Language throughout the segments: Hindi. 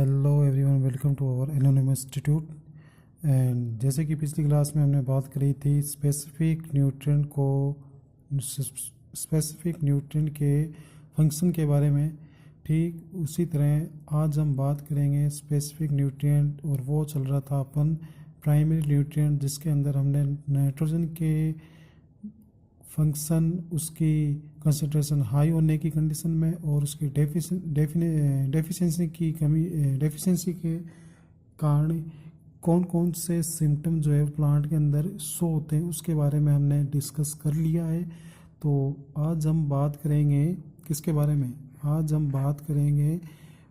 Hello everyone, welcome to our anonymous institute. And जैसे कि पिछली क्लास में हमने बात करी थी स्पेसिफिक न्यूट्रिएंट के फंक्शन के बारे में, ठीक उसी तरह आज हम बात करेंगे स्पेसिफिक न्यूट्रिएंट। और वो चल रहा था अपन प्राइमरी न्यूट्रिएंट, जिसके अंदर हमने नाइट्रोजन के फंक्शन, उसकी कंसंट्रेशन हाई होने की कंडीशन में और उसकी डेफिशिएंसी के कारण कौन कौन से सिम्टम जो है प्लांट के अंदर शो होते हैं, उसके बारे में हमने डिस्कस कर लिया है। तो आज हम बात करेंगे किसके बारे में? आज हम बात करेंगे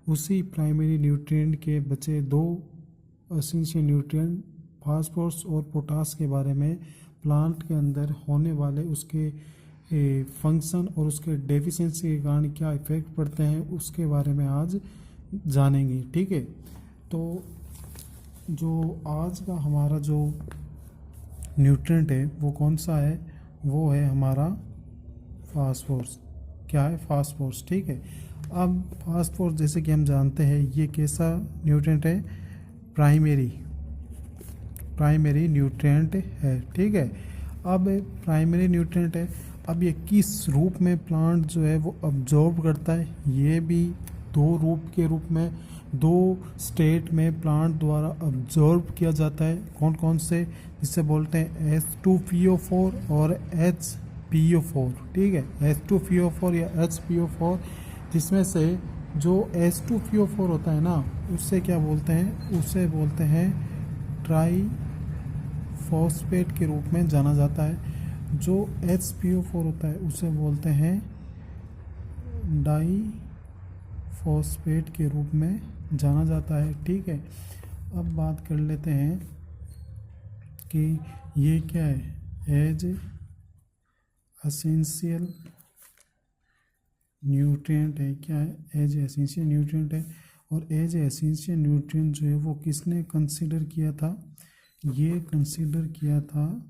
उसी प्राइमरी न्यूट्रिएंट के बचे दो एसेंशियल न्यूट्रिएंट फास्फोरस और पोटास के बारे में। प्लांट के अंदर होने वाले उसके फंक्शन और उसके डेफिशिएंसी के कारण क्या इफेक्ट पड़ते हैं, उसके बारे में आज जानेंगे। ठीक है, तो जो आज का हमारा जो न्यूट्रिएंट है वो कौन सा है? वो है हमारा फास्फोरस। क्या है? फास्फोरस। ठीक है, अब फास्फोरस जैसे कि हम जानते हैं ये कैसा न्यूट्रिएंट है? प्राइमरी न्यूट्रिएंट है। ठीक है, अब प्राइमरी न्यूट्रिएंट है, अब ये किस रूप में प्लांट जो है वो अब्जॉर्ब करता है? ये भी दो रूप के रूप में, दो स्टेट में प्लांट द्वारा अब्जॉर्ब किया जाता है। कौन कौन से? जिससे बोलते हैं H2PO4 और HPO4। ठीक है, H2PO4 या HPO4, जिसमें से जो H2PO4 होता है ना, उससे क्या बोलते हैं? उससे बोलते हैं ट्राई फॉस्फेट के रूप में जाना जाता है। जो HPO4 होता है उसे बोलते हैं डाई फॉस्फेट के रूप में जाना जाता है। ठीक है, अब बात कर लेते हैं कि ये क्या है? एज एसेंशियल न्यूट्रिएंट है। क्या है? एज एसेंशियल न्यूट्रिएंट है। और एज एसेंशियल न्यूट्रिएंट जो है वो किसने कंसीडर किया था? ये कंसीडर किया था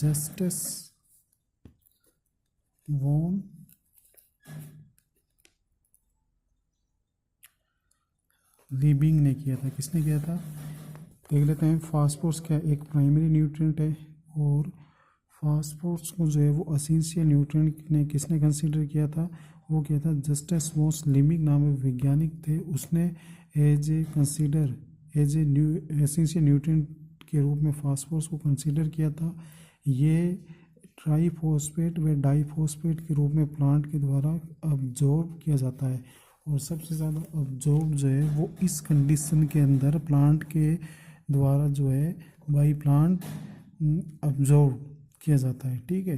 जस्टिस वॉन लीबिंग ने किया था। किसने किया था? देख लेते हैं। फास्फोरस क्या एक प्राइमरी न्यूट्रिएंट है, और फास्फोरस को जो है वो एसेंशियल न्यूट्रिएंट ने किसने कंसीडर किया था? वो किया था जस्टिस वॉन लीबिंग नामक वैज्ञानिक थे। उसने एज ए एसेंशियल न्यूट्रिएंट के रूप में फास्फोरस को कंसीडर किया था। ये ट्राईफॉस्फेट व डाईफॉस्फेट के रूप में प्लांट के द्वारा अब्जॉर्ब किया जाता है। और सबसे ज़्यादा अब्जॉर्ब जो है वो इस कंडीशन के अंदर प्लांट के द्वारा जो है बाई प्लांट अब्जॉर्ब किया जाता है। ठीक है,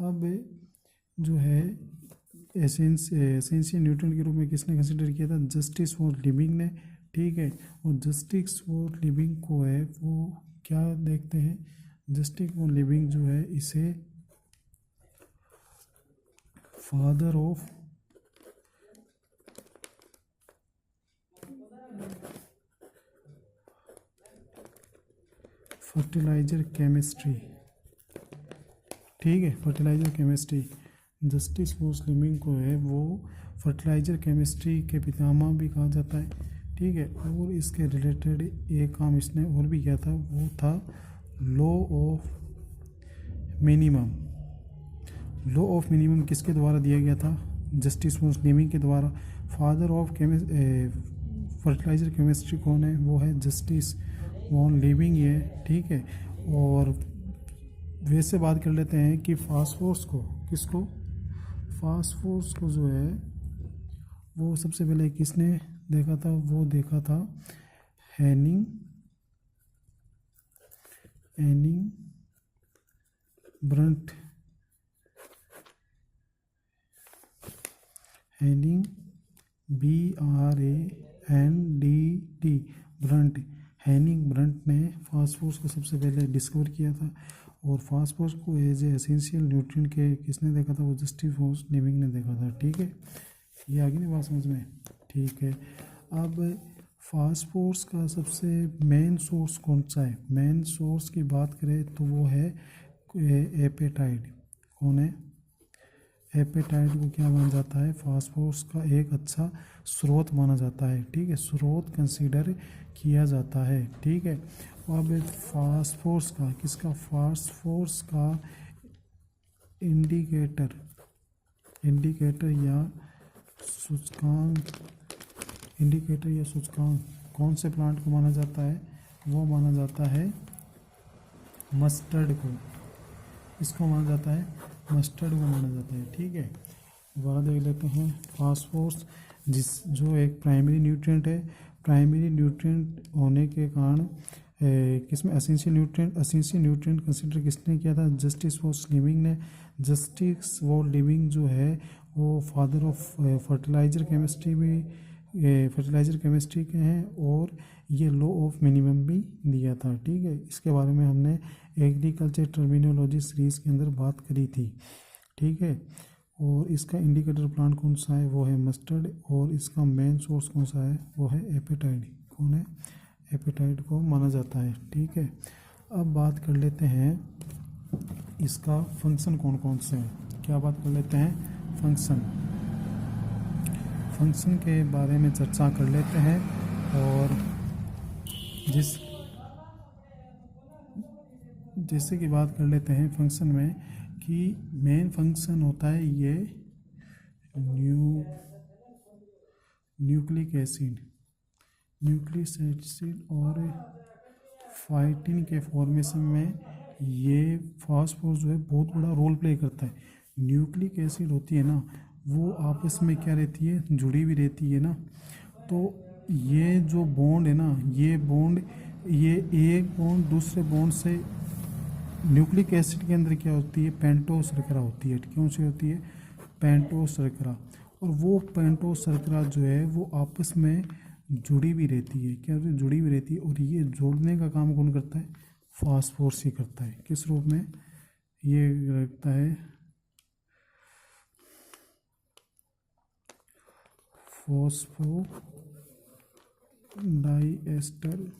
अब जो है एसेंशियल न्यूट्रिएंट के रूप में किसने कंसीडर किया था? जस्टिस फॉर लिविंग ने। ठीक है, और जस्टिस फॉर लिविंग को है वो क्या देखते हैं? जस्टिस फॉर लिविंग जो है इसे फादर ऑफ फर्टिलाइजर केमिस्ट्री। ठीक है, फर्टिलाइजर केमिस्ट्री, जस्टिस वॉस लिविंग को है वो फर्टिलाइजर केमिस्ट्री के पितामह भी कहा जाता है। ठीक है, और इसके रिलेटेड एक काम इसने और भी किया था, वो था law of minimum. Law of minimum किसके द्वारा दिया गया था? जस्टिस वॉस लिविंग के द्वारा। फादर ऑफ फर्टिलाइजर केमिस्ट्री कौन है? वो है जस्टिस वॉन लिविंग है। ठीक है, और वैसे बात कर लेते हैं कि फास्फोरस को, किसको? फास्फोरस को जो है वो सबसे पहले किसने देखा था? वो देखा था Hanning Brunt. Hanning BRANDT Brunt. Hanning Brunt ने फास्फोरस को सबसे पहले डिस्कवर किया था। और फास्फोरस को एज ए एसेंशियल न्यूट्रिएंट के किसने देखा था? वो जस्टिस वॉस लिविंग ने देखा था। ठीक है, ये आगे नहीं बात समझ में? ठीक है, अब फास्फोरस का सबसे मेन सोर्स कौन सा है? मेन सोर्स की बात करें तो वो है एपेटाइट। कौन है? एपेटाइट को क्या माना जाता है, फास्फोरस का एक अच्छा स्रोत माना जाता है, ठीक है, स्रोत कंसीडर किया जाता है, ठीक है। अब फास्फोरस का, किसका, फास्फोरस का इंडिकेटर या सूचकांक, कौन से प्लांट को माना जाता है, वो माना जाता है मस्टर्ड को, इसको माना जाता है मस्टर्ड को माना जाता है, ठीक है। दोबारा देख लेते हैं, फास्फोरस जो एक प्राइमरी न्यूट्रिएंट है, प्राइमरी न्यूट्रिएंट होने के कारण किसमें एसेंशियल न्यूट्रिएंट कंसिडर किसने किया था, जस्टिस वॉस लिविंग ने। जस्टिस वॉस लिविंग जो है वो फादर ऑफ फर्टिलाइजर केमिस्ट्री के हैं, और ये लॉ ऑफ मिनिमम भी दिया था, ठीक है। इसके बारे में हमने एग्रीकल्चर टर्मिनोलॉजी सीरीज़ के अंदर बात करी थी, ठीक है। और इसका इंडिकेटर प्लांट कौन सा है, वो है मस्टर्ड, और इसका मेन सोर्स कौन सा है, वो है एपेटाइट। कौन है, एपेटाइट को माना जाता है, ठीक है। अब बात कर लेते हैं इसका फंक्शन कौन कौन से हैं, क्या बात कर लेते हैं, फंक्शन के बारे में चर्चा कर लेते हैं। और जैसे कि बात कर लेते हैं फंक्शन में, कि मेन फंक्शन होता है ये न्यूक्लिक एसिड और फाइटिन के फॉर्मेशन में ये फास्फोरस जो है बहुत बड़ा रोल प्ले करता है। न्यूक्लिक एसिड होती है ना, वो आपस में क्या रहती है, जुड़ी हुई रहती है ना। तो ये जो बॉन्ड है ना, ये एक बॉन्ड दूसरे बॉन्ड से, न्यूक्लिक एसिड के अंदर क्या होती है, पेंटोस शर्करा होती है, कौन सी होती है, पेंटोस शर्करा। और वो पेंटोस शर्करा जो है वो आपस में जुड़ी भी रहती है, क्या जुड़ी भी रहती है। और ये जोड़ने का काम कौन करता है, फास्फोरस ही करता है। किस रूप में ये रखता है, फॉस्फोडाइएस्टर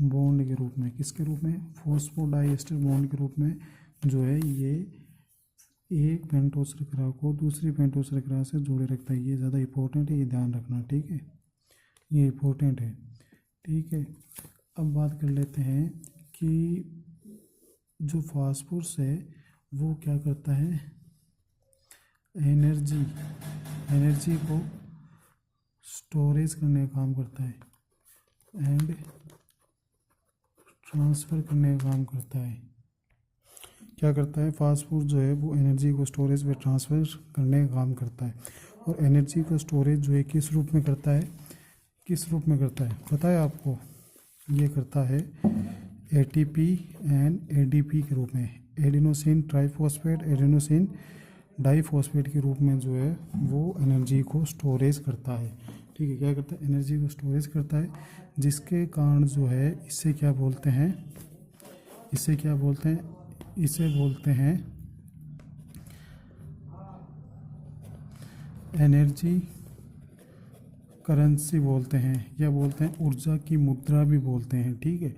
बॉन्ड के रूप में, किसके रूप में, फॉस्फोडाइएस्टर बॉन्ड के रूप में जो है ये एक पेंटोस शर्करा को दूसरी पेंटोस शर्करा से जोड़े रखता है। ये ज़्यादा इम्पोर्टेंट है, ये ध्यान रखना, ठीक है, ये इम्पोर्टेंट है, ठीक है। अब बात कर लेते हैं कि जो फास्फोरस है वो क्या करता है, एनर्जी को स्टोरेज करने का काम करता है एंड ट्रांसफ़र करने का काम करता है। क्या करता है, फास्फोरस जो है वो एनर्जी को स्टोरेज में ट्रांसफ़र करने का काम करता है। और एनर्जी को स्टोरेज जो है किस रूप में करता है, पता है आपको, ये करता है एटीपी एंड एडीपी के रूप में, एडिनोसिन ट्राइफॉस्फेट एडिनोसिन डाइफॉस्फेट के रूप में जो है वो एनर्जी को स्टोरेज करता है, ठीक है। क्या करता है, एनर्जी को स्टोरेज करता है, जिसके कारण जो है इसे बोलते हैं एनर्जी करेंसी बोलते हैं, या बोलते हैं ऊर्जा की मुद्रा भी बोलते हैं, ठीक है।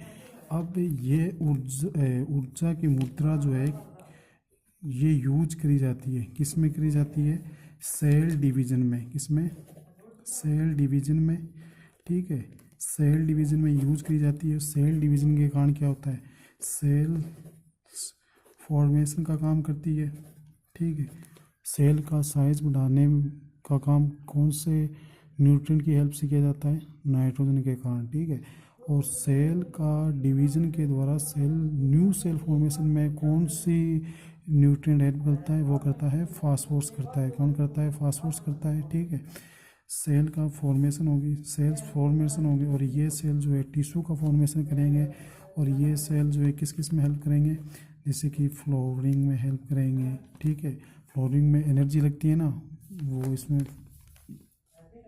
अब ये ऊर्जा की मुद्रा जो है ये यूज करी जाती है, किस में करी जाती है, सेल डिवीज़न में, किसमें, सेल डिवीज़न में, ठीक है, सेल डिवीज़न में यूज करी जाती है। सेल डिवीज़न के कारण क्या होता है, सेल फॉर्मेशन का काम करती है, ठीक है। सेल का साइज बढ़ाने का काम कौन से न्यूट्रिएंट की हेल्प से किया जाता है, नाइट्रोजन के कारण, ठीक है। और सेल का डिवीज़न के द्वारा न्यू सेल फॉर्मेशन में कौन सी न्यूट्रिएंट हेल्प करता है, वो करता है फास्फोरस करता है। कौन करता है, फास्फोरस करता है, ठीक है। सेल का फॉर्मेशन होगी, सेल्स फॉर्मेशन होगी, और ये सेल जो है टिश्यू का फॉर्मेशन करेंगे, और ये सेल जो है किस किस में हेल्प करेंगे, जैसे कि फ्लोरिंग में हेल्प करेंगे, ठीक है। फ्लोरिंग में एनर्जी लगती है ना, वो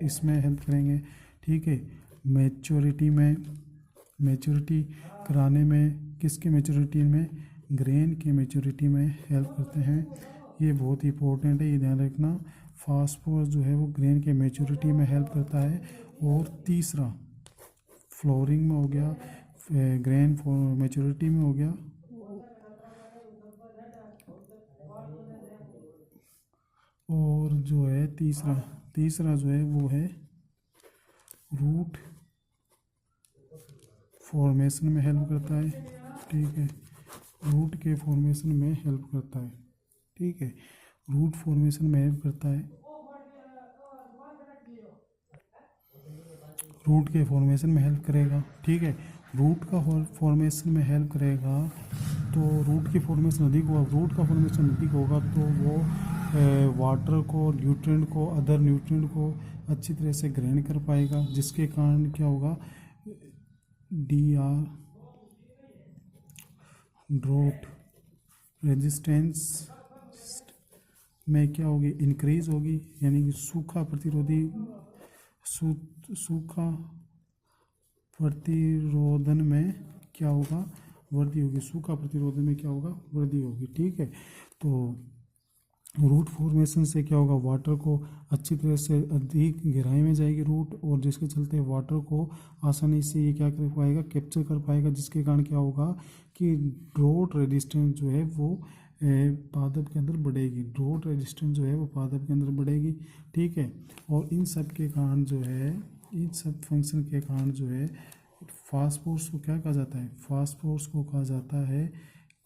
इसमें हेल्प करेंगे, ठीक है। मैच्योरिटी कराने में, किसके मैच्योरिटी में, ग्रेन के मैच्योरिटी में हेल्प करते हैं। ये बहुत ही इंपॉर्टेंट है, ये ध्यान रखना। फास्फोरस जो है वो ग्रेन के मैच्योरिटी में हेल्प करता है। और तीसरा फ्लोरिंग में हो गया, ग्रेन मैच्योरिटी में हो गया, और जो है तीसरा तीसरा जो है वो है रूट फॉर्मेशन में हेल्प करता है। ठीक है, रूट के फॉर्मेशन में हेल्प करता है। ठीक है, रूट फॉर्मेशन में हेल्प करता है, रूट के फॉर्मेशन में हेल्प करेगा। ठीक है, रूट का फॉर्मेशन में हेल्प करेगा तो रूट की फॉर्मेशन अधिक होगा, रूट का फॉर्मेशन अधिक होगा तो वो वाटर को, न्यूट्रिएंट को, अदर न्यूट्रिएंट को अच्छी तरह से ग्रहण कर पाएगा, जिसके कारण क्या होगा, डी आर ड्रोट रेजिस्टेंस में क्या होगी, इंक्रीज होगी, यानी कि सूखा प्रतिरोधी सूखा प्रतिरोधन में क्या होगा, वृद्धि होगी, सूखा प्रतिरोधन में क्या होगा, वृद्धि होगी। ठीक है, तो रूट फॉर्मेशन से क्या होगा, वाटर को अच्छी तरह से अधिक गहराई में जाएगी रूट, और जिसके चलते वाटर को आसानी से ये क्या कर पाएगा, कैप्चर कर पाएगा, जिसके कारण क्या होगा कि ड्रोट रेजिस्टेंस जो है वो पादप के अंदर बढ़ेगी, ड्रोट रेजिस्टेंस जो है वो पादप के अंदर बढ़ेगी। ठीक है, और इन सब के कारण जो है, इन सब फंक्शन के कारण जो है फास्फोरस को क्या कहा जाता है, फास्फोरस को कहा जाता है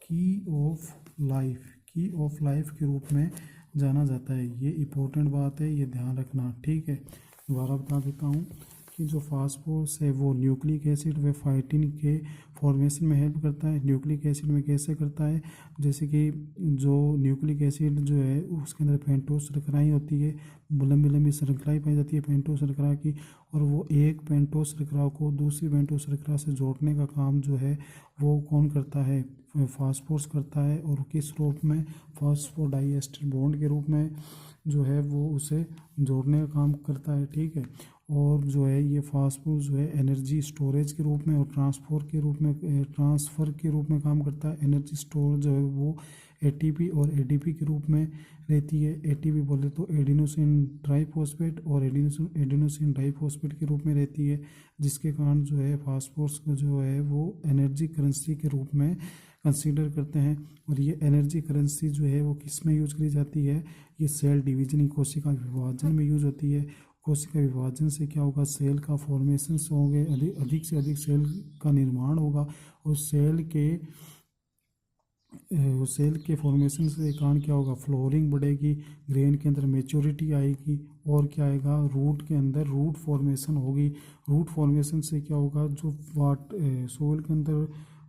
की ऑफ लाइफ, की ऑफ लाइफ के रूप में जाना जाता है। ये इम्पोर्टेंट बात है, ये ध्यान रखना। ठीक है, दोबारा बता देता हूँ कि जो फास्फोरस है वो न्यूक्लिक एसिड व फाइटिन के फॉर्मेशन में हेल्प करता है। न्यूक्लिक एसिड में कैसे करता है, जैसे कि जो न्यूक्लिक एसिड जो है उसके अंदर पेंटोस श्रृंखलाएँ होती है, लंबी लंबी श्रृंखलाएँ पाई जाती है पेंटोस श्रृंखला की, और वो एक पेंटोस श्रृंखला को दूसरी पेंटोस श्रृंखला से जोड़ने का काम जो है वो कौन करता है, फास्फोरस करता है, और किस रूप में, फास्फोडाइएस्टर बॉन्ड के रूप में जो है वो उसे जोड़ने का काम करता है। ठीक है, और जो है ये फास्फोरस जो है एनर्जी स्टोरेज के रूप में और ट्रांसफ़र के रूप में काम करता है। एनर्जी स्टोर जो है वो एटीपी और एडीपी के रूप में रहती है। एटीपी बोले तो एडिनोसिन ट्राइफॉस्फेट, और एडिनोसिन डाइफॉस्फेट के रूप में रहती है, जिसके कारण जो है फास्फोरस को जो है वो एनर्जी करेंसी के रूप में कंसीडर करते हैं। और ये एनर्जी करेंसी जो है वो किस में यूज करी जाती है, ये सेल डिवीजन, कोशिका विभाजन में यूज होती है। कोशिका विभाजन से क्या होगा, सेल का फॉर्मेशन होंगे, अधिक से अधिक सेल का निर्माण होगा, और सेल के फॉर्मेशन से कारण क्या होगा, फ्लोरिंग बढ़ेगी, ग्रेन के अंदर मेच्योरिटी आएगी, और क्या आएगा, रूट के अंदर रूट फॉर्मेशन होगी। रूट फॉर्मेशन से क्या होगा, जो सोइल के अंदर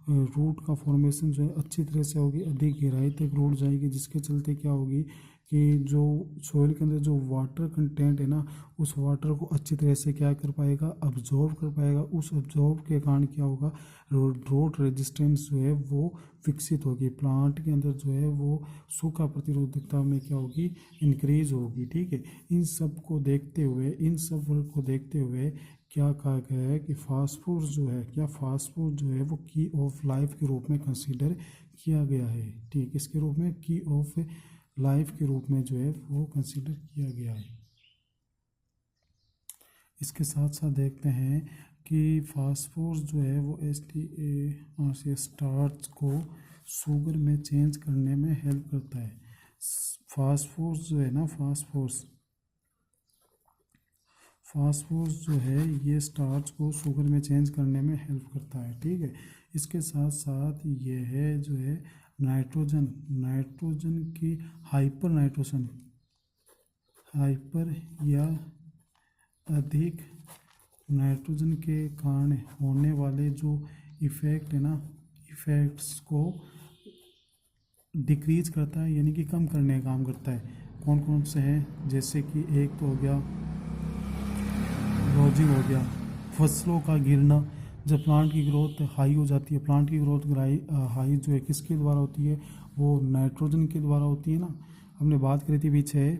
रूट का फॉर्मेशन जो है अच्छी तरह से होगी, अधिक गहराई तक रूट जाएगी, जिसके चलते क्या होगी कि जो सोइल के अंदर जो वाटर कंटेंट है ना, उस वाटर को अच्छी तरह से क्या कर पाएगा, अब्जॉर्ब कर पाएगा। उस अब्जॉर्ब के कारण क्या होगा, ड्रोट रेजिस्टेंस जो है वो विकसित होगी, प्लांट के अंदर जो है वो सूखा प्रतिरोधकता में क्या होगी, इंक्रीज होगी। ठीक है, इन सब को देखते हुए, इन सब वर्क को देखते हुए क्या कहा गया है कि फास्फोरस जो है, क्या फास्फोरस जो है वो की ऑफ लाइफ के रूप में कंसीडर किया गया है। ठीक, इसके रूप में की ऑफ लाइफ के रूप में जो है वो कंसीडर किया गया है। इसके साथ साथ देखते हैं कि फास्फोरस जो है वो स्टार्च को शुगर में चेंज करने में हेल्प करता है। फास्फोरस जो है ना, फास्फोरस जो है ये स्टार्च को शुगर में चेंज करने में हेल्प करता है। ठीक है, इसके साथ साथ ये है जो है नाइट्रोजन की हाइपर या अधिक नाइट्रोजन के कारण होने वाले जो इफ़ेक्ट है ना, इफ़ेक्ट्स को डिक्रीज करता है, यानी कि कम करने का काम करता है। कौन कौन से हैं, जैसे कि एक तो हो गया रोजिंग, हो गया फसलों का गिरना। जब प्लांट की ग्रोथ हाई हो जाती है, प्लांट की ग्रोथ हाई जो है किसके द्वारा होती है, वो नाइट्रोजन के द्वारा होती है ना। हमने बात करी थी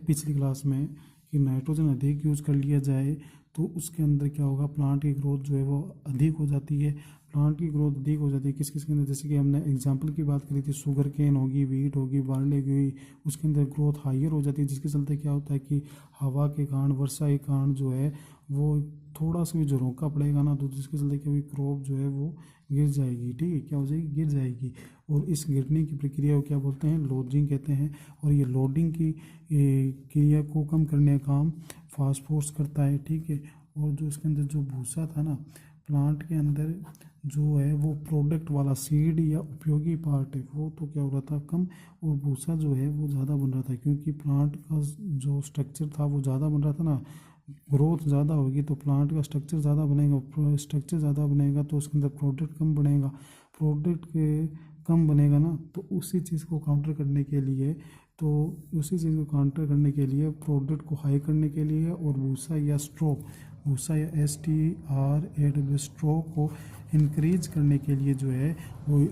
पिछली क्लास में कि नाइट्रोजन अधिक यूज़ कर लिया जाए तो उसके अंदर क्या होगा, प्लांट की ग्रोथ जो है वो अधिक हो जाती है। प्लांट की ग्रोथ अधिक हो जाती है किस किस के अंदर, जैसे कि हमने एग्जांपल की बात करी थी, शुगर केन होगी, वीट होगी, बार्ले होगी, उसके अंदर ग्रोथ हाइयर हो जाती है, जिसके चलते क्या होता है कि हवा के कारण, वर्षा के कारण जो है वो थोड़ा सा भी जो रोका पड़ेगा ना, तो जिसके चलते क्या हुई, क्रॉप जो है वो गिर जाएगी। ठीक है, क्या हो जाएगी, गिर जाएगी। और इस गिरने की प्रक्रिया को क्या बोलते हैं, लोडिंग कहते हैं। और ये लोडिंग की क्रिया को कम करने का काम फास्फोरस करता है, ठीक है। और जो इसके अंदर जो भूसा था ना, प्लांट के अंदर जो है वो प्रोडक्ट वाला सीड या उपयोगी पार्ट है, वो तो क्या हो रहा था, कम, और भूसा जो है वो ज़्यादा बन रहा था, क्योंकि प्लांट का जो स्ट्रक्चर था वो ज़्यादा बन रहा था ना। ग्रोथ ज़्यादा होगी तो प्लांट का स्ट्रक्चर ज़्यादा बनेगा, स्ट्रक्चर ज़्यादा बनेगा तो उसके अंदर प्रोडक्ट कम बनेगा, प्रोडक्ट के कम बनेगा ना। तो उसी चीज़ को काउंटर करने के लिए प्रोडक्ट को हाई करने के लिए, और भूसा या STRAW स्ट्रो को इंक्रीज करने के लिए जो है वो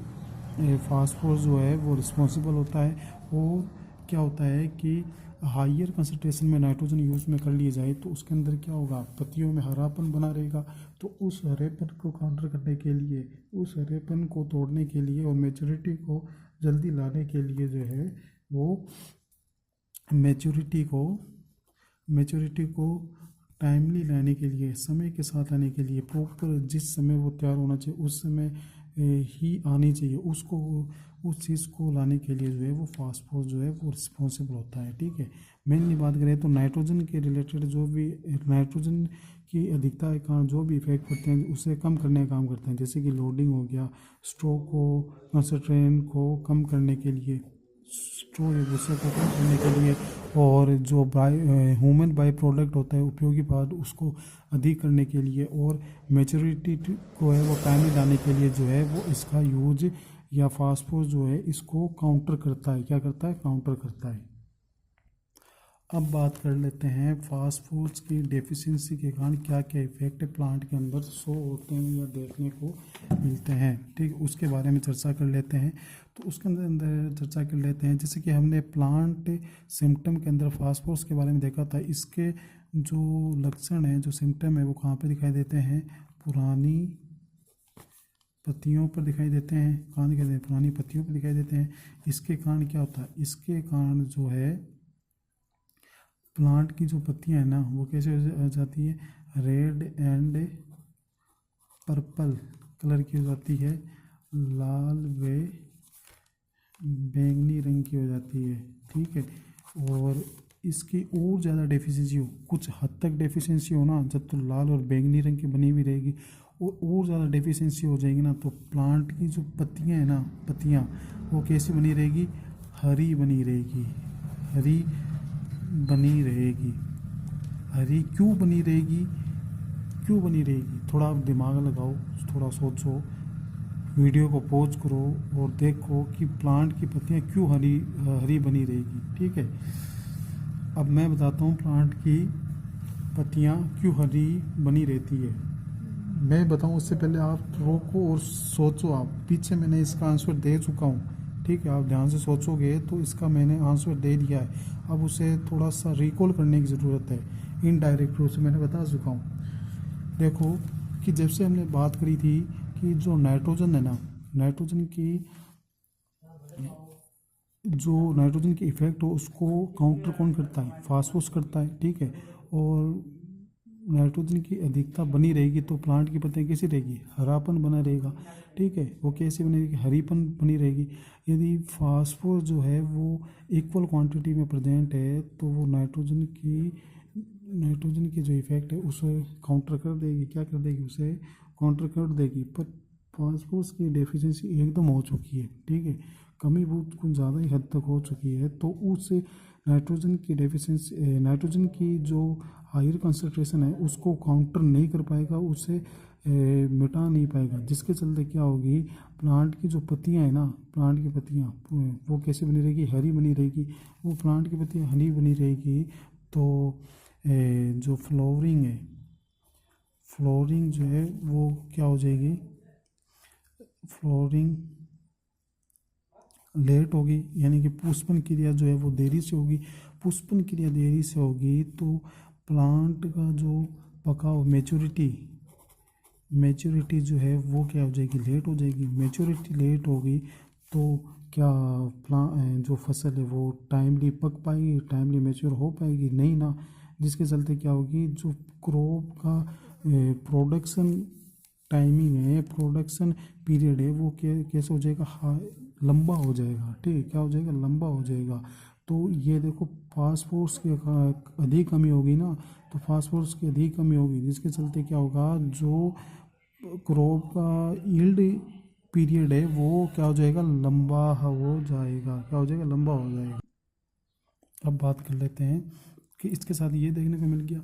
फास्फोरस जो है वो रिस्पॉन्सिबल होता है। और क्या होता है कि हाइयर कंसंट्रेशन में नाइट्रोजन यूज़ में कर लिए जाए तो उसके अंदर क्या होगा, पत्तियों में हरापन बना रहेगा। तो उस हरेपन को काउंटर करने के लिए, उस हरेपन को तोड़ने के लिए और मैच्योरिटी को जल्दी लाने के लिए जो है वो मैच्योरिटी को टाइमली लाने के लिए, समय के साथ लाने के लिए, प्रॉपर जिस समय वो तैयार होना चाहिए उस समय ही आनी चाहिए, उस चीज़ को लाने के लिए जो है वो फास्फोरस जो है वो रिस्पॉन्सिबल होता है, ठीक है। मेनली बात करें तो नाइट्रोजन के रिलेटेड जो भी नाइट्रोजन की अधिकता के कारण जो भी इफेक्ट पड़ते हैं उसे कम करने का काम करते हैं, जैसे कि लोडिंग हो गया, स्ट्रोक को, कंसंट्रेशन को कम करने के लिए, गुस्से को कम करने के लिए, और जो ह्यूमन बाई प्रोडक्ट होता है उपयोगी पार्ट उसको अधिक करने के लिए, और मैच्योरिटी को है वो टाइमली लाने के लिए जो है वो इसका यूज या फास्फोरस जो है इसको काउंटर करता है, क्या करता है, काउंटर करता है। अब बात कर लेते हैं फास्फोरस की डेफिशिएंसी के कारण क्या क्या इफेक्ट प्लांट के अंदर शो होते हैं या देखने को मिलते हैं, ठीक, उसके बारे में चर्चा कर लेते हैं। तो उसके अंदर चर्चा कर लेते हैं, जैसे कि हमने प्लांट सिम्टम के अंदर फास्फोरस के बारे में देखा था। इसके जो लक्षण हैं, जो सिम्टम है वो कहाँ पे दिखाई देते हैं, पुरानी पत्तियों पर दिखाई देते हैं, कहाँ दिखाई देते हैं, पुरानी पत्तियों पर दिखाई देते हैं। इसके कारण क्या होता है, इसके कारण जो है प्लांट की जो पत्तियां हैं ना वो कैसे हो जाती है, रेड एंड पर्पल कलर की हो जाती है, लाल व बैंगनी रंग की हो जाती है, ठीक है। और इसकी और ज़्यादा डेफिशिएंसी हो, कुछ हद तक डेफिशिएंसी हो ना, जब तो लाल और बैंगनी रंग की बनी हुई रहेगी, और ज़्यादा डेफिशिएंसी हो जाएगी ना तो प्लांट की जो पत्तियां हैं ना, पत्तियां वो कैसी बनी रहेगी, हरी बनी रहेगी, हरी बनी रहेगी। हरी क्यों बनी रहेगी, क्यों बनी रहेगी, थोड़ा आप दिमाग लगाओ, थोड़ा सोचो, वीडियो को पॉज करो और देखो कि प्लांट की पत्तियां क्यों हरी बनी रहेगी, ठीक है। अब मैं बताता हूँ प्लांट की पत्तियां क्यों हरी बनी रहती है। मैं बताऊँ उससे पहले आप रोको और सोचो, आप पीछे मैंने इसका आंसर दे चुका हूँ, ठीक है। आप ध्यान से सोचोगे तो इसका मैंने आंसर दे दिया है, अब उसे थोड़ा सा रिकॉल करने की ज़रूरत है, इनडायरेक्ट रूप से मैंने बता चुका हूँ। देखो कि जब से हमने बात करी थी कि जो नाइट्रोजन है ना, नाइट्रोजन की इफेक्ट हो उसको काउंटर कौन करता है, फास्फोरस करता है, ठीक है। और नाइट्रोजन की अधिकता बनी रहेगी तो प्लांट की पत्तियां कैसी रहेगी, हरापन बना रहेगा, ठीक है। वो कैसी बनी रहेगी, हरीपन बनी रहेगी। यदि फास्फोरस जो है वो इक्वल क्वांटिटी में प्रेजेंट है तो वो नाइट्रोजन की जो इफेक्ट है उसे काउंटर कर देगी, क्या कर देगी, उसे काउंटर कर देगी। पर फास्फोरस की डेफिशिएंसी एकदम हो चुकी है, ठीक है, कमी बहुत कुछ ज़्यादा ही हद तक हो चुकी है, तो उस नाइट्रोजन की जो हायर कंसंट्रेशन है उसको काउंटर नहीं कर पाएगा, उसे मिटा नहीं पाएगा, जिसके चलते क्या होगी, प्लांट की जो पत्तियां है ना, प्लांट की पत्तियां वो कैसे बनी रहेगी, हरी बनी रहेगी। वो प्लांट की पत्तियां हरी बनी रहेगी तो जो फ्लोरिंग जो है वो क्या हो जाएगी, फ्लोरिंग लेट होगी, यानी कि पुष्पन क्रिया जो है वो देरी से होगी। पुष्पन क्रिया देरी से होगी तो प्लांट का जो पकाव मैच्योरिटी जो है वो क्या हो जाएगी, लेट हो जाएगी। मैच्योरिटी लेट होगी तो क्या जो फसल है वो टाइमली पक पाएगी, टाइमली मैच्योर हो पाएगी, नहीं ना, जिसके चलते क्या होगी, जो क्रॉप का प्रोडक्शन टाइमिंग है, प्रोडक्शन पीरियड है वो कैसे हो जाएगा, लंबा हो जाएगा। ठीक है, क्या हो जाएगा, लंबा हो जाएगा। तो ये देखो फास्फोरस की अधिक कमी होगी ना, तो फास्फोरस की अधिक कमी होगी, जिसके चलते क्या होगा, जो क्रॉप का यील्ड पीरियड है वो क्या हो जाएगा, लंबा हो जाएगा। क्या हो जाएगा, लंबा हो जाएगा। अब बात कर लेते हैं कि इसके साथ ये देखने को मिल गया।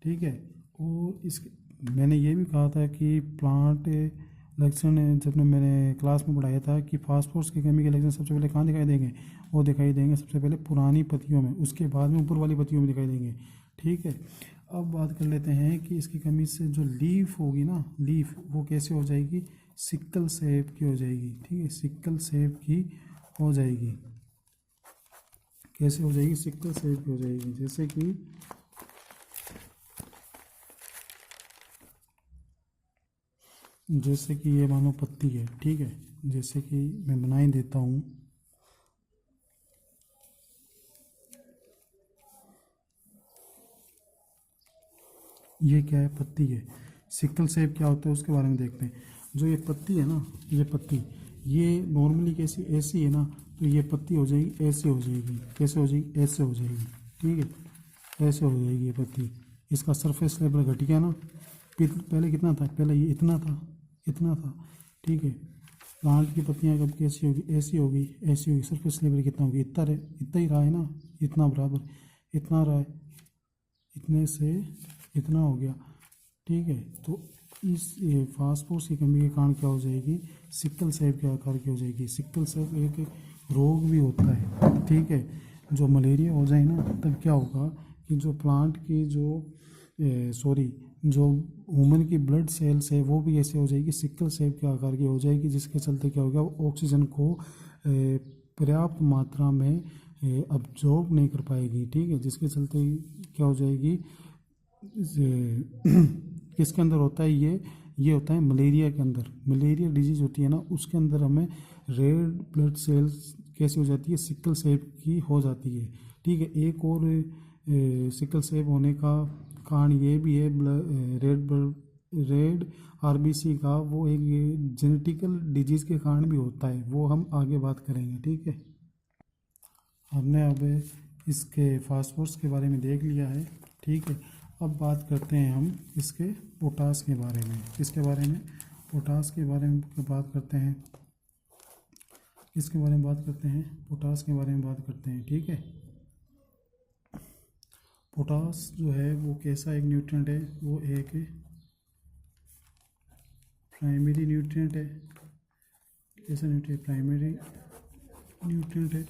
ठीक है, और इस मैंने ये भी कहा था कि प्लांट लक्षण जब मैंने क्लास में पढ़ाया था कि फास्फोरस की कमी के लक्षण सबसे पहले कहाँ दिखाई देंगे, वो दिखाई देंगे सबसे पहले पुरानी पत्तियों में, उसके बाद में ऊपर वाली पत्तियों में दिखाई देंगे। ठीक है, अब बात कर लेते हैं कि इसकी कमी से जो लीफ होगी ना, लीफ वो कैसे हो जाएगी, सिक्कल शेप की हो जाएगी। ठीक है, सिक्कल शेप की हो जाएगी। कैसे हो जाएगी, सिक्कल शेप की हो जाएगी। जैसे कि ये मानो पत्ती है। ठीक है, जैसे कि मैं बना ही देता हूँ। ये क्या है, पत्ती है। सिक्कल शेप क्या होता है उसके बारे में देखते हैं। जो ये पत्ती है ना, ये पत्ती, ये नॉर्मली कैसी, ऐसी है ना, तो ये पत्ती हो जाएगी ऐसे हो जाएगी। कैसे हो जाएगी, ऐसे हो जाएगी। ठीक है, ऐसे हो जाएगी ये पत्ती। इसका सरफेस लेवल घट गया ना, पहले कितना था, पहले ये इतना था, इतना था। ठीक है, प्लांट की पत्तियाँ कब कैसी होगी, ऐसी होगी, ऐसी होगी। सरफेस लेवल कितना होगी, इतना रहे, इतना ही रहा है ना, इतना बराबर, इतना रहा है, इतने से इतना हो गया। ठीक है, तो इस फास्फोरस की कमी के कारण क्या हो जाएगी, सिक्कल सेल के आकार की हो जाएगी। सिक्कल सेल एक रोग भी होता है। ठीक है, जो मलेरिया हो जाए ना, तब क्या होगा कि जो प्लांट की जो ह्यूमन की ब्लड सेल्स है वो भी ऐसे हो जाएगी, सिक्कल सेल के आकार की हो जाएगी, जिसके चलते क्या होगा, वो ऑक्सीजन को पर्याप्त मात्रा में अब्जॉर्ब नहीं कर पाएगी। ठीक है, जिसके चलते क्या हो जाएगी, किसके अंदर होता है ये होता है मलेरिया के अंदर। मलेरिया डिजीज होती है ना, उसके अंदर हमें रेड ब्लड सेल्स कैसे हो जाती है, सिक्कल सेल की हो जाती है। ठीक है, एक और सिक्कल सेल होने का कारण ये भी है, रेड आरबीसी का, वो एक जेनेटिकल डिजीज़ के कारण भी होता है, वो हम आगे बात करेंगे। ठीक है, हमने अब इसके फास्फोरस के बारे में देख लिया है। ठीक है, अब बात करते हैं हम इसके पोटास के बारे में। किसके बारे में, पोटास के बारे में बात करते हैं। किसके बारे में बात करते हैं, पोटास के बारे में बात करते हैं। ठीक है, पोटास जो है वो कैसा एक न्यूट्रिएंट है, वो एक प्राइमरी न्यूट्रिएंट है। कैसा न्यूट्रिएंट, प्राइमरी न्यूट्रिएंट है।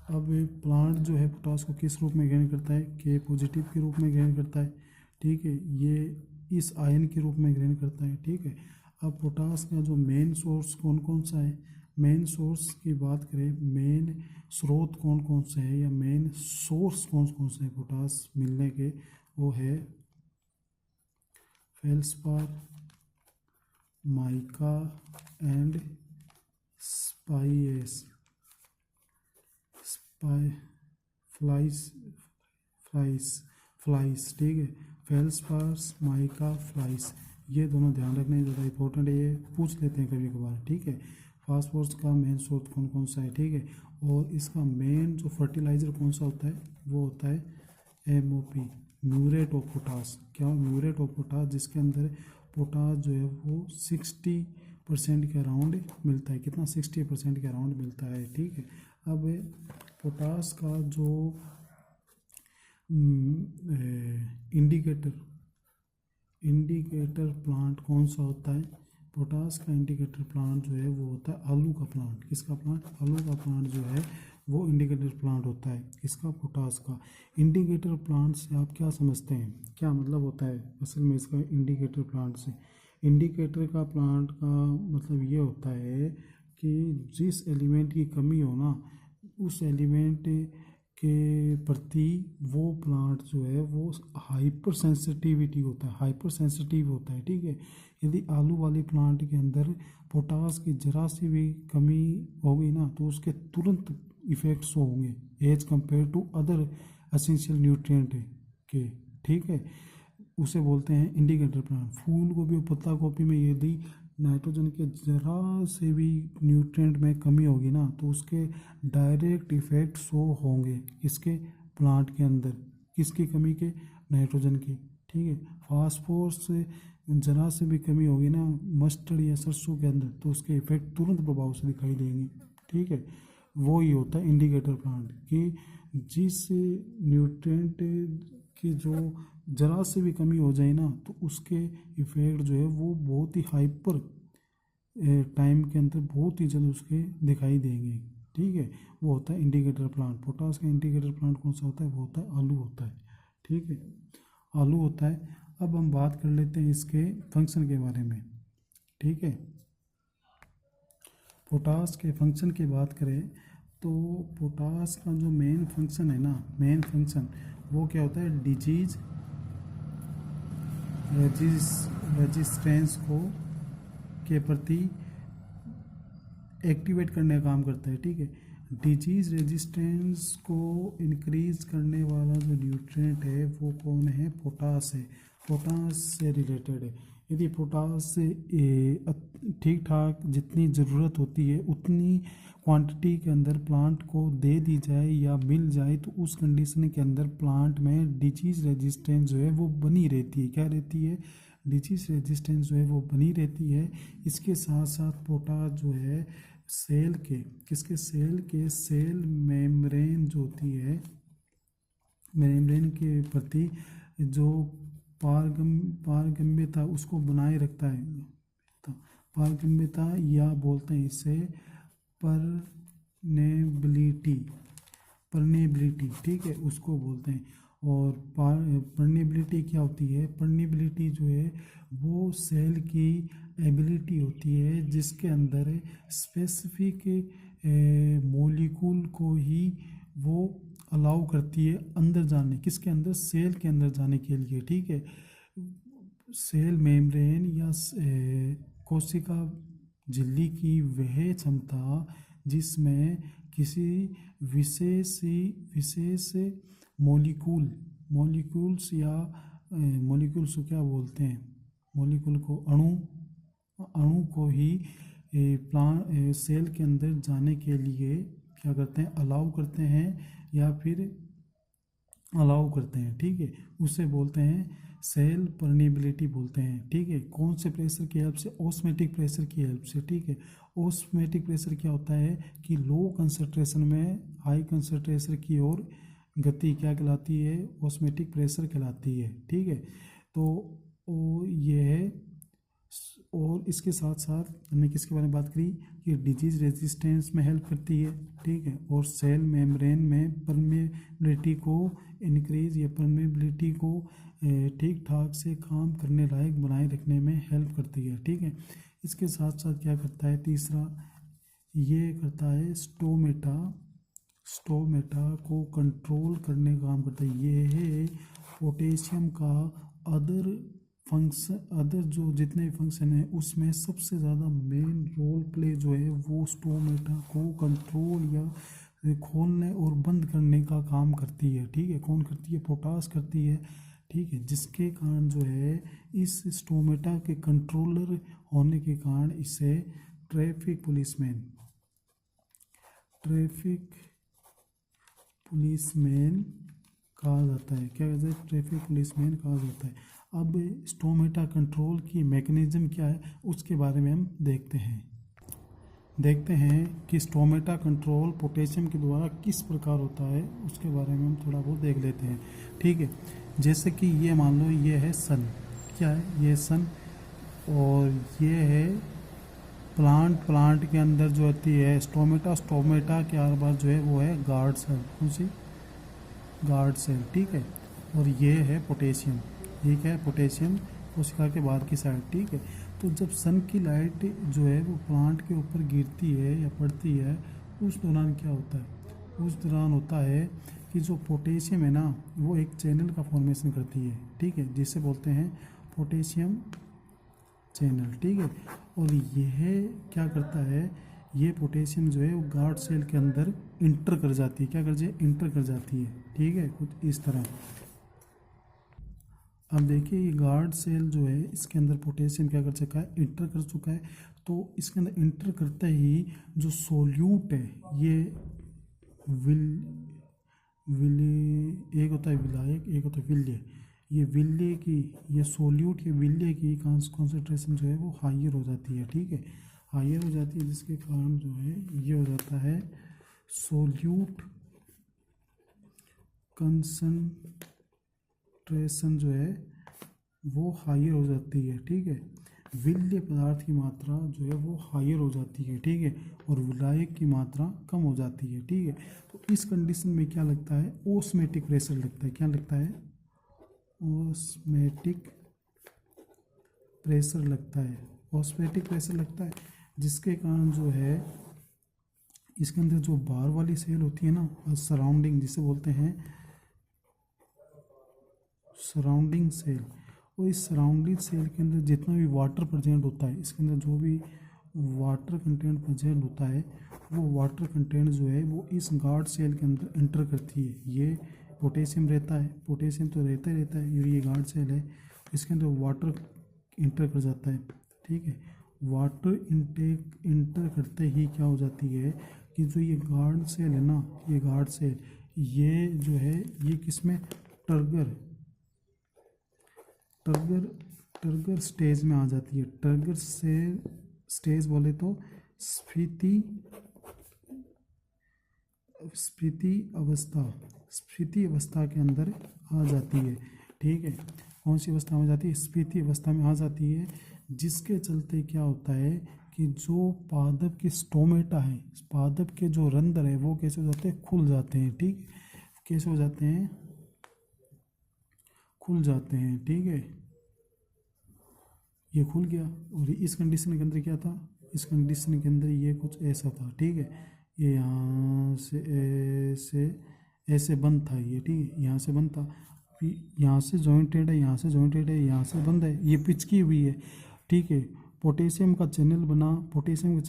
अब प्लांट जो है पोटास को किस रूप में ग्रहण करता है, के पॉजिटिव के रूप में ग्रहण करता है। ठीक है, ये इस आयन के रूप में ग्रहण करता है। ठीक है, अब पोटास का जो मेन सोर्स कौन कौन सा है, मेन सोर्स की बात करें, मेन स्रोत कौन कौन से है या मेन सोर्स कौन कौन से है पोटास मिलने के, वो है फेल्सपार, माइका एंड स्पाइस फ्लाइस। ठीक है, फेल्सपार्स, माइका, फ्लाइस, ये दोनों ध्यान रखने ज़्यादा इंपॉर्टेंट है, ये पूछ लेते हैं कभी कभार। ठीक है, फास्फोरस का मेन स्रोत कौन कौन सा है। ठीक है, और इसका मेन जो फर्टिलाइज़र कौन सा होता है, वो होता है MOP, म्यूरेट ऑफ पोटास। क्या, म्यूरेट ऑफ पोटास, जिसके अंदर पोटास जो है वो 60% के अराउंड मिलता है। कितना, 60% के अराउंड मिलता है। ठीक है, अब पोटास का जो इंडिकेटर प्लांट कौन सा होता है, पोटास का इंडिकेटर प्लांट जो है वो होता है आलू का प्लांट। किसका प्लांट, आलू का प्लांट जो है वो इंडिकेटर प्लांट होता है। इसका पोटास का इंडिकेटर प्लांट से आप क्या समझते हैं, क्या मतलब होता है असल में इसका इंडिकेटर प्लांट से। इंडिकेटर का प्लांट का मतलब ये होता है कि जिस एलिमेंट की कमी हो ना, उस एलिमेंट के प्रति वो प्लांट जो है वो हाइपर सेंसिटिविटी होता है, हाइपर सेंसिटिव होता है। ठीक है, यदि आलू वाले प्लांट के अंदर पोटास की जरा सी भी कमी होगी ना, तो उसके तुरंत इफेक्ट्स होंगे as compared to other essential nutrient के। ठीक है, उसे बोलते हैं इंडिकेटर प्लांट। फूल गोभी और पत्ता गोभी में यदि नाइट्रोजन के ज़रा से भी न्यूट्रिएंट में कमी होगी ना तो उसके डायरेक्ट इफ़ेक्ट शो होंगे इसके प्लांट के अंदर। किसकी कमी के? नाइट्रोजन की। ठीक है। फास्फोरस से ज़रा से भी कमी होगी ना मस्टर्ड या सरसों के अंदर तो उसके इफ़ेक्ट तुरंत प्रभाव से दिखाई देंगे। ठीक है। वो ही होता है इंडिकेटर प्लांट कि जिस न्यूट्रिएंट की जो ज़रा से भी कमी हो जाए ना तो उसके इफ़ेक्ट जो है वो बहुत ही हाइपर टाइम के अंदर बहुत ही जल्द उसके दिखाई देंगे। ठीक है। वो होता है इंडिकेटर प्लांट। पोटास का इंडिकेटर प्लांट कौन सा होता है? वो होता है आलू होता है। ठीक है। आलू होता है। अब हम बात कर लेते हैं इसके फंक्शन के बारे में। ठीक है। पोटास के फंक्शन की बात करें तो पोटास का जो मेन फंक्शन है ना, मेन फंक्शन वो क्या होता है? डिजीज रेजिस्टेंस को के प्रति एक्टिवेट करने का काम करता है। ठीक है। डिजीज रेजिस्टेंस को इंक्रीज करने वाला जो न्यूट्रिएंट है वो कौन है? पोटास है। पोटास से रिलेटेड है। यदि पोटास से ठीक ठाक जितनी ज़रूरत होती है उतनी क्वांटिटी के अंदर प्लांट को दे दी जाए या मिल जाए तो उस कंडीशन के अंदर प्लांट में डिजीज रेजिस्टेंस जो है वो बनी रहती है। क्या रहती है? डिजीज रेजिस्टेंस जो है वो बनी रहती है। इसके साथ साथ पोटास जो है सेल के किसके? सेल मेम्ब्रेन जो होती है, मेम्ब्रेन के प्रति जो पारगम्यता उसको बनाए रखता है। तो पारगम्यता या बोलते हैं इसे परनेबिलिटी। ठीक है, उसको बोलते हैं। और परनेबिलिटी क्या होती है? परनेबिलिटी जो है वो सेल की एबिलिटी होती है जिसके अंदर स्पेसिफिक मॉलिक्यूल को ही वो अलाउ करती है अंदर जाने। किसके अंदर? सेल के अंदर जाने के लिए। ठीक है। सेल मेम्ब्रेन या कोशिका झिल्ली की वह क्षमता जिसमें किसी विशेष मॉलिक्यूल्स मॉलिक्यूल्स को क्या बोलते हैं? मॉलिक्यूल को अणु को ही सेल के अंदर जाने के लिए क्या करते हैं? अलाउ करते हैं या फिर अलाउ करते हैं। ठीक है। उसे बोलते हैं सेल परमेबिलिटी बोलते हैं। ठीक है। कौन से प्रेशर की हेल्प से? ऑस्मोटिक प्रेशर की हेल्प से। ठीक है। ऑस्मोटिक प्रेशर क्या होता है कि लो कंसंट्रेशन में हाई कंसंट्रेशन की ओर गति क्या कहलाती है? ऑस्मोटिक प्रेशर कहलाती है। ठीक है। तो ये है। और इसके साथ साथ हमने किसके बारे में बात करी कि डिजीज रेजिस्टेंस में हेल्प करती है। ठीक है। और सेल मेम्ब्रेन में परमेबिलिटी को इंक्रीज या परमेबिलिटी को ठीक ठाक से काम करने लायक बनाए रखने में हेल्प करती है। ठीक है। इसके साथ साथ क्या करता है? तीसरा ये करता है स्टोमेटा को कंट्रोल करने का काम करता है। ये है पोटेशियम का अदर जो जितने फंक्शन है उसमें सबसे ज़्यादा मेन रोल प्ले जो है वो स्टोमेटा को कंट्रोल या खोलने और बंद करने का काम करती है। ठीक है। कौन करती है? पोटास करती है। ठीक है। जिसके कारण जो है इस स्टोमेटा के कंट्रोलर होने के कारण इसे ट्रैफिक पुलिसमैन कहा जाता है। क्या कहते हैं? ट्रैफिक पुलिसमैन कहा जाता है। अब स्टोमेटा कंट्रोल की मैकेनिज्म क्या है उसके बारे में हम देखते हैं कि स्टोमेटा कंट्रोल पोटेशियम के द्वारा किस प्रकार होता है उसके बारे में हम थोड़ा बहुत देख लेते हैं। ठीक है। जैसे कि ये मान लो ये है सन। क्या है? ये सन। और ये है प्लांट के अंदर जो होती है स्टोमेटा के आर पार जो है वो है गार्ड सेल। कौन सी? Guard cell. ठीक है। और ये है पोटेशियम। ठीक है। पोटेशियम कोशिका के बाहर की साइड। ठीक है। तो जब सन की लाइट जो है वो प्लांट के ऊपर गिरती है या पड़ती है उस दौरान क्या होता है? उस दौरान होता है कि जो पोटेशियम है ना वो एक चैनल का फॉर्मेशन करती है। ठीक है। जिसे बोलते हैं पोटेशियम चैनल। ठीक है। और यह क्या करता है? ये पोटेशियम जो है वो गार्ड सेल के अंदर इंटर कर जाती है। क्या कर जाए? इंटर कर जाती है। ठीक है। कुछ इस तरह। अब देखिए ये गार्ड सेल जो है इसके अंदर पोटेशियम क्या कर चुका है, इंटर कर चुका है। तो इसके अंदर इंटर करते ही जो सोल्यूट है ये विल विले एक होता है विलायक, एक होता है विल्य। ये विल्य की, ये सोल्यूट के विल्य की कॉन्सेंट्रेशन जो है वो हाइयर हो जाती है, ठीक है, हाइयर हो जाती है, जिसके कारण जो है ये हो जाता है सोल्यूट कंसंट्रेशन जो है वो हाइयर हो जाती है, ठीक है। विल्य पदार्थ की मात्रा जो है वो हाइयर हो जाती है, ठीक है, और विलायक की मात्रा कम हो जाती है, ठीक है। तो इस कंडीशन में क्या लगता है, ओस्मेटिक प्रेशर लगता है। क्या लगता है, ओस्मेटिक प्रेशर लगता है, ओस्मेटिक प्रेशर लगता है, जिसके कारण जो है इसके अंदर जो बाहर वाली सेल होती है ना, सराउंडिंग जिसे बोलते हैं सराउंडिंग सेल, और इस सराउंडिंग सेल के अंदर जितना भी वाटर प्रेजेंट होता है, इसके अंदर जो भी वाटर कंटेंट प्रेजेंट होता है, वो वाटर कंटेंट जो है वो इस गार्ड सेल के अंदर इंटर करती है। ये पोटेशियम रहता है, पोटेशियम तो रहता ही रहता है, ये गार्ड सेल है, इसके अंदर वाटर इंटर कर जाता है, ठीक है। वाटर इंटेक इंटर करते ही क्या हो जाती है कि जो ये गार्ड सेल है ना, ये गार्ड सेल ये जो है ये किसमें, टर्गर टर्गर टर्गर स्टेज में आ जाती है। टर्गर से स्टेज बोले तो स्फीति स्फीति अवस्था के अंदर आ जाती है, ठीक है। कौन सी अवस्था में आ जाती है, स्फीति अवस्था में आ जाती है, जिसके चलते क्या होता है कि जो पादप के स्टोमेटा है, पादप के जो रंध्र है वो कैसे हो जाते हैं, खुल जाते हैं, ठीक, कैसे हो जाते हैं, खुल जाते हैं, ठीक है। ये खुल गया, और इस कंडीशन के अंदर क्या था, इस कंडीशन के अंदर ये कुछ ऐसा था, ठीक है। ये यहाँ से ऐसे ऐसे बंद था ये, ठीक है, यहाँ से बंद था, यहाँ से जॉइंटेड है, यहाँ से जॉइंटेड है, यहाँ से बंद है, ये पिच की हुई है, ठीक है। पोटेशियम का चैनल बना, पोटेशियम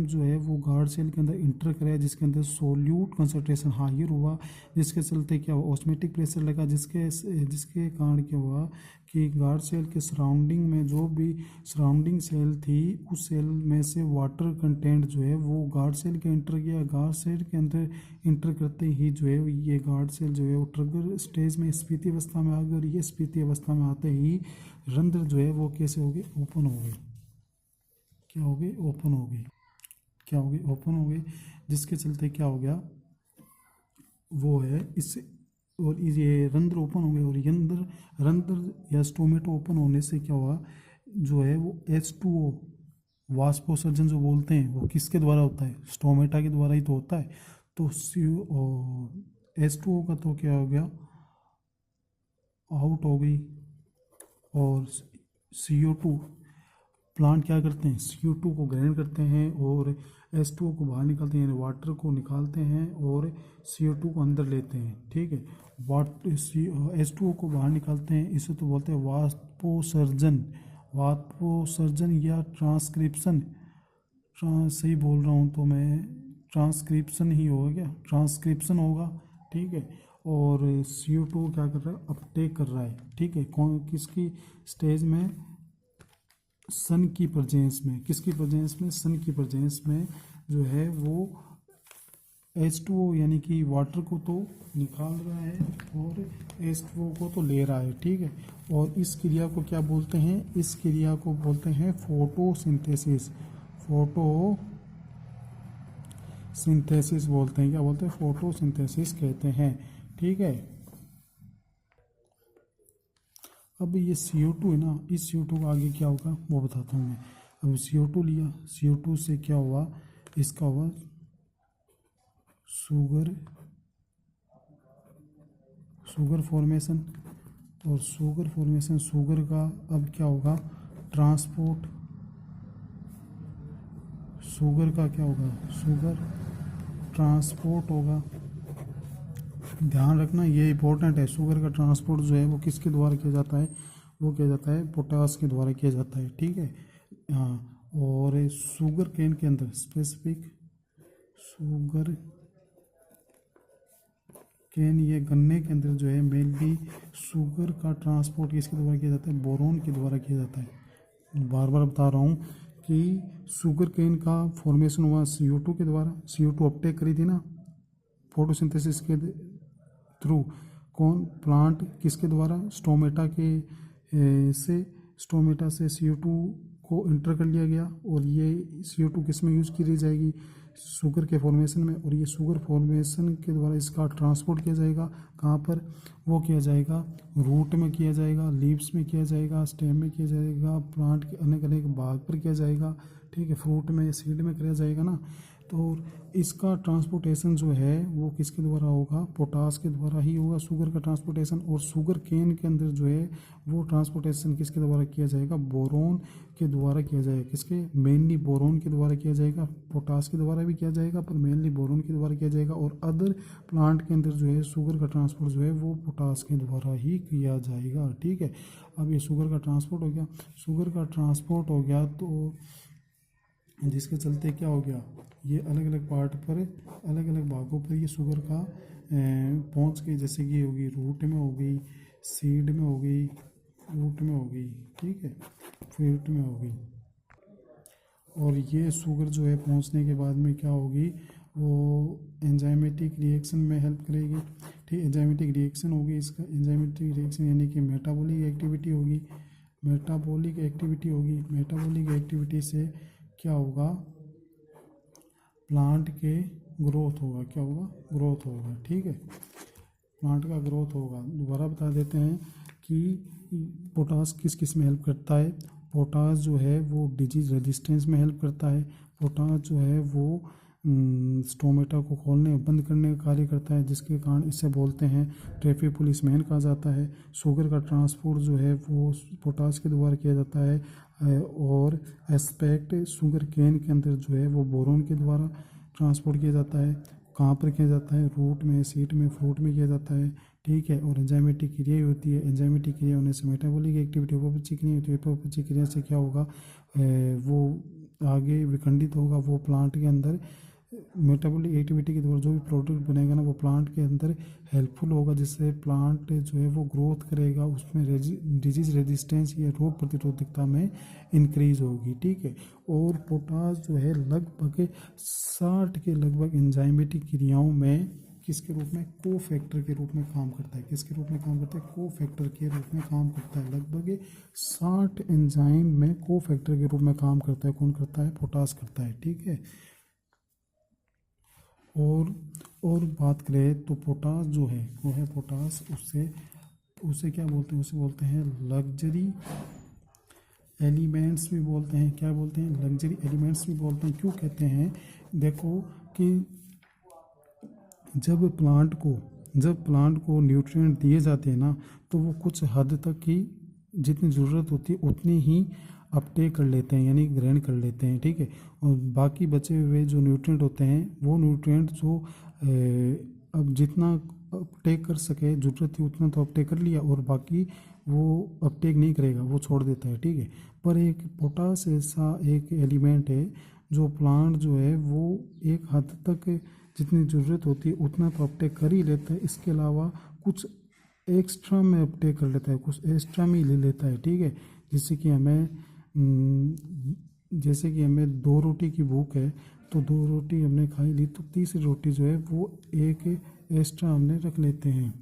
जो है वो गार्ड सेल के अंदर इंटर कराया, जिसके अंदर सोल्यूट कंसंट्रेशन हायर हुआ, जिसके चलते क्या हुआ, ऑस्मेटिक प्रेशर लगा, जिसके कारण क्या हुआ कि गार्ड सेल के सराउंडिंग में जो भी सराउंडिंग सेल थी, उस सेल में से वाटर कंटेंट जो है वो गार्ड सेल के इंटर किया, गार्ड सेल के अंदर इंटर करते ही जो है ये गार्ड सेल जो है वो ट्रिगर स्टेज में स्फीति अवस्था में आ गई, और ये स्फीति अवस्था में आते ही रंध्र जो है वो कैसे हो गए, ओपन हो गए, क्या हो गए, ओपन हो गए, क्या हो गए, ओपन हो गए, जिसके चलते क्या हो गया, वो है इस, और ये रंध्र ओपन हो गए, और रंध्र रंध्र या स्टोमेटो ओपन होने से क्या हुआ, जो है वो H2O वाष्पोत्सर्जन जो बोलते हैं वो किसके द्वारा होता है, स्टोमेटा के द्वारा ही तो होता है। तो H2O का तो क्या हो गया, आउट हो गई, और CO2 प्लांट क्या करते हैं, CO2 को ग्रहण करते हैं और H2O को बाहर निकालते हैं, यानी वाटर को निकालते हैं और CO2 को अंदर लेते हैं, ठीक है। H2O को बाहर निकालते हैं, इसे तो बोलते हैं वाष्पोत्सर्जन, वाष्पोत्सर्जन या ट्रांसक्रिप्शन, सही बोल रहा हूँ तो मैं, ट्रांसक्रिप्शन ही होगा, क्या ट्रांसक्रिप्शन होगा, ठीक है। और CO2 क्या कर रहा है, अपटेक कर रहा है, ठीक है, कौन किसकी स्टेज में, सन की प्रेजेंस में, किसकी प्रेजेंस में, सन की प्रेजेंस में जो है वो H2O यानी कि वाटर को तो निकाल रहा है और H2O को तो ले रहा है, ठीक है। और इस क्रिया को क्या बोलते हैं, इस क्रिया को बोलते हैं फोटोसिंथेसिस, फोटोसिंथेसिस बोलते हैं, क्या बोलते हैं, फोटोसिंथेसिस कहते हैं, ठीक है। अब ये CO2 है ना, इस CO2 का आगे क्या होगा वो बताता हूँ मैं। अब CO2 लिया, CO2 से क्या हुआ, इसका हुआ शुगर फॉर्मेशन, और शुगर फॉर्मेशन, शुगर का अब क्या होगा, ट्रांसपोर्ट, शुगर का क्या होगा, शुगर ट्रांसपोर्ट होगा, ध्यान रखना ये इंपॉर्टेंट है। शुगर का ट्रांसपोर्ट जो है वो किसके द्वारा किया जाता है, वो किया जाता है पोटास के द्वारा किया जाता है, ठीक है। हाँ, और शुगर केन के अंदर स्पेसिफिक शुगर कैन, ये गन्ने के अंदर जो है मेनली शुगर का ट्रांसपोर्ट किसके द्वारा किया जाता है, बोरोन के द्वारा किया जाता है। बार बार बता रहा हूँ कि शुगर केन का फॉर्मेशन हुआ CO2 के द्वारा, CO2 अपटेक करी थी ना फोटोसिंथेसिस के थ्रू। कौन, प्लांट किसके द्वारा, स्टोमेटा के से स्टोमेटा से CO2 को इंटर कर लिया गया और ये CO2 किस में यूज़ की जाएगी, शुगर के फॉर्मेशन में, और ये शुगर फॉर्मेशन के द्वारा इसका ट्रांसपोर्ट किया जाएगा कहाँ पर, वो किया जाएगा रूट में किया जाएगा, लीव्स में किया जाएगा, स्टेम में किया जाएगा, प्लांट के अनेक अनेक भाग पर किया जाएगा, ठीक है, फ्रूट में, सीड में किया जाएगा ना। तो इसका ट्रांसपोर्टेशन जो है वो किसके द्वारा होगा, पोटास के द्वारा ही होगा शुगर का ट्रांसपोर्टेशन। और शुगर केन के अंदर जो है वो ट्रांसपोर्टेशन किसके द्वारा किया जाएगा, बोरोन के द्वारा किया जाएगा। किसके, मेनली बोरोन के द्वारा किया जाएगा, पोटास के द्वारा भी किया जाएगा पर मेनली बोरोन के द्वारा किया जाएगा। और अदर प्लांट के अंदर जो है शुगर का ट्रांसपोर्ट जो है वो पोटास के द्वारा ही किया जाएगा, ठीक है। अब ये शुगर का ट्रांसपोर्ट हो गया, शुगर का ट्रांसपोर्ट हो गया तो जिसके चलते क्या हो गया, ये अलग अलग पार्ट पर, अलग अलग भागों पर ये शुगर का पहुंच गई, जैसे कि होगी रूट में हो गई, सीड में हो गई, फ्रूट में हो गई, ठीक है, फ्रूट में हो गई। और ये शुगर जो है पहुंचने के बाद में क्या होगी, वो एंजाइमेटिक रिएक्शन में हेल्प करेगी, ठीक। एंजाइमेटिक रिएक्शन होगी, इसका एंजाइमेटिक रिएक्शन यानी कि मेटाबॉलिक एक्टिविटी होगी, मेटाबॉलिक एक्टिविटी होगी। मेटाबॉलिक एक्टिविटी से क्या होगा, प्लांट के ग्रोथ होगा, क्या होगा, ग्रोथ होगा, ठीक है, प्लांट का ग्रोथ होगा। दोबारा बता देते हैं कि पोटास किस किस में हेल्प करता है। पोटास जो है वो डिजीज रेजिस्टेंस में हेल्प करता है। पोटास जो है वो स्टोमेटा को खोलने बंद करने का कार्य करता है, जिसके कारण इसे बोलते हैं ट्रैफिक पुलिसमैन कहा जाता है। शुगर का ट्रांसपोर्ट जो है वो पोटास के द्वारा किया जाता है। और एस्पेक्ट शुगर केन के अंदर जो है वो बोरोन के द्वारा ट्रांसपोर्ट किया जाता है। कहाँ पर किया जाता है, रूट में, सीड में, फ्रूट में किया जाता है, ठीक है। और एंजाइमेटिक क्रिया होती है, एंजाइमेटिक क्रिया होने से मेटाबॉलिक एक्टिविटी, एपोप्टोसिस क्रिया होती है। एपोप्टोसिस क्रिया से क्या होगा, वो आगे विखंडित होगा, वो प्लांट के अंदर मेटाबॉलिक एक्टिविटी के द्वारा जो भी प्रोडक्ट बनेगा ना वो प्लांट के अंदर हेल्पफुल होगा, जिससे प्लांट जो है वो ग्रोथ करेगा, उसमें डिजीज रेजिस्टेंस या रोग प्रतिरोधकता में इंक्रीज होगी, ठीक है। और पोटास जो है लगभग 60 के लगभग एंजाइमेटिक क्रियाओं में किसके रूप में, को फैक्टर के रूप में काम करता है। किसके रूप में काम करता है, को फैक्टर के रूप में काम करता है। लगभग 60 एंजाइम में को फैक्टर के रूप में काम करता है। कौन करता है, पोटास करता है, ठीक है। और बात करें तो पोटास जो है वो है पोटास, उसे क्या बोलते हैं, उसे बोलते हैं लग्जरी एलिमेंट्स भी बोलते हैं। क्या बोलते हैं, लग्जरी एलिमेंट्स भी बोलते हैं। क्यों कहते हैं, देखो कि जब प्लांट को न्यूट्रिएंट दिए जाते हैं ना तो वो कुछ हद तक ही जितनी ज़रूरत होती है उतनी ही अपटेक कर लेते हैं, यानी ग्रहण कर लेते हैं, ठीक है। और बाकी बचे हुए जो न्यूट्रिएंट होते हैं वो न्यूट्रिएंट जो अब जितना अपटेक कर सके, ज़रूरत थी उतना तो अपटेक कर लिया और बाकी वो अपटेक नहीं करेगा, वो छोड़ देता है, ठीक है। पर एक पोटास ऐसा एक एलिमेंट है जो प्लांट जो है वो एक हद तक जितनी ज़रूरत होती है उतना तो अपटेक कर ही लेता है, इसके अलावा कुछ एक्स्ट्रा में अपटेक कर लेता है, कुछ एक्स्ट्रा में ले लेता है, ठीक है। जैसे कि हमें 2 रोटी की भूख है तो 2 रोटी हमने खाई ली तो तीसरी रोटी जो है वो एक एक्स्ट्रा हमने रख लेते हैं,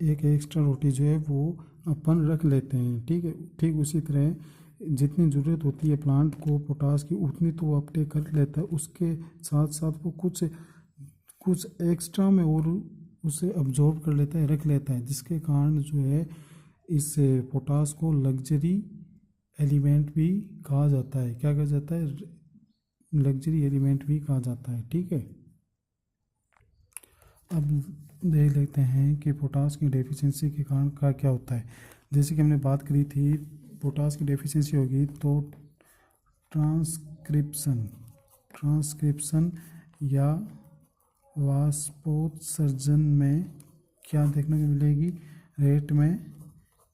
एक एक्स्ट्रा रोटी जो है वो अपन रख लेते हैं, ठीक है। ठीक उसी तरह जितनी ज़रूरत होती है प्लांट को पोटास की उतनी तो वो अपटेक कर लेता है, उसके साथ साथ वो कुछ एक्स्ट्रा में और उसे अब्जॉर्ब कर लेता है, रख लेता है, जिसके कारण जो है इस पोटास को लग्जरी एलिमेंट भी कहा जाता है। क्या कहा जाता है, लग्जरी एलिमेंट भी कहा जाता है, ठीक है। अब देख लेते हैं कि पोटास की डेफिशिएंसी के कारण क्या क्या होता है। जैसे कि हमने बात करी थी पोटास की डेफिशिएंसी होगी तो ट्रांसक्रिप्शन या वाष्पोत्सर्जन में क्या देखने को मिलेगी, रेट में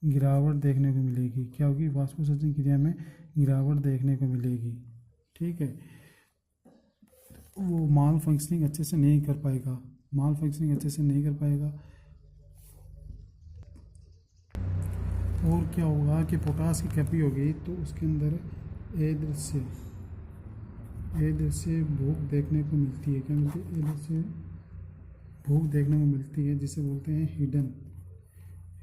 गिरावट देखने को मिलेगी। क्या होगी, वाष्पोत्सर्जन क्रिया में गिरावट देखने को मिलेगी, ठीक है। वो माल फंक्शनिंग अच्छे से नहीं कर पाएगा, माल फंक्शनिंग अच्छे से नहीं कर पाएगा। और क्या होगा कि पोटास की कमी होगी तो उसके अंदर अदृश्य भूख देखने को मिलती है। क्या मिलती है? अदृश्य भूख देखने को मिलती है, जिसे बोलते हैं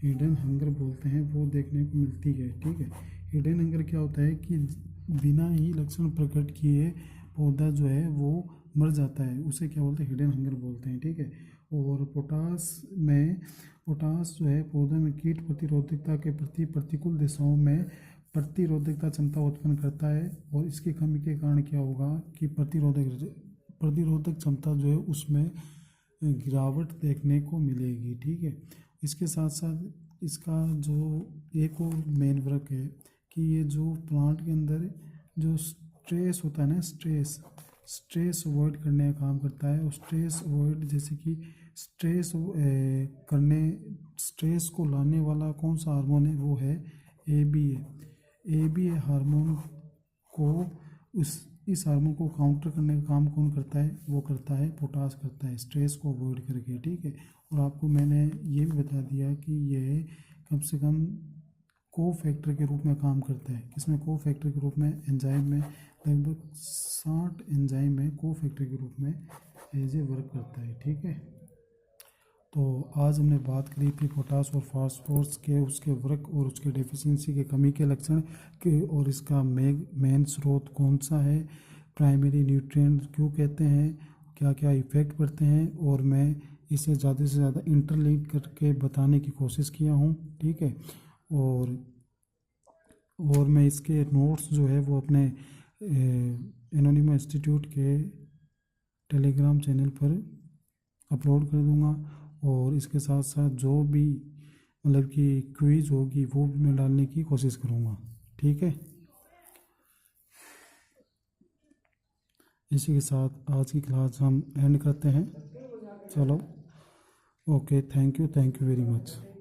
हिडन हंगर बोलते हैं, वो देखने को मिलती है। ठीक है, हिडन हंगर क्या होता है कि बिना ही लक्षण प्रकट किए पौधा जो है वो मर जाता है, उसे क्या बोलते हैं? हिडन हंगर बोलते हैं। ठीक है, और पोटास जो है पौधे में कीट प्रतिरोधकता के प्रति प्रतिकूल दिशाओं में प्रतिरोधकता क्षमता उत्पन्न करता है। और इसकी कमी के कारण क्या होगा कि प्रतिरोधक क्षमता जो है उसमें गिरावट देखने को मिलेगी। ठीक है, इसके साथ साथ इसका जो एक और मेन वर्क है कि ये जो प्लांट के अंदर जो स्ट्रेस होता है ना, स्ट्रेस अवॉइड करने का काम करता है। और स्ट्रेस अवॉइड जैसे कि स्ट्रेस को लाने वाला कौन सा हार्मोन है? वो है एबीए हार्मोन को इस हार्मोन को काउंटर करने का काम कौन करता है? वो करता है पोटास करता है, स्ट्रेस को अवॉइड करके। ठीक है, और आपको मैंने ये भी बता दिया कि यह कम से कम को फैक्टर के रूप में काम करता है। किसमें? को फैक्टर के रूप में एंजाइम में लगभग 60 एंजाइम में को फैक्टर के रूप में एज ए वर्क करता है। ठीक है, तो आज हमने बात करी थी पोटास और फास्फोरस के, उसके वर्क और उसके डेफिशिएंसी के कमी के लक्षण के, और इसका मेन स्रोत कौन सा है, प्राइमरी न्यूट्रिएंट क्यों कहते हैं, क्या क्या इफ़ेक्ट पड़ते हैं, और मैं इसे ज़्यादा से ज़्यादा इंटरलिंक करके बताने की कोशिश किया हूँ। ठीक है, और मैं इसके नोट्स जो है वो अपने एनोनिमा इंस्टीट्यूट के टेलीग्राम चैनल पर अपलोड कर दूंगा। और इसके साथ साथ जो भी मतलब कि क्विज होगी वो भी मैं डालने की कोशिश करूँगा। ठीक है, इसी के साथ आज की क्लास हम एंड करते हैं। चलो, okay, thank you very much.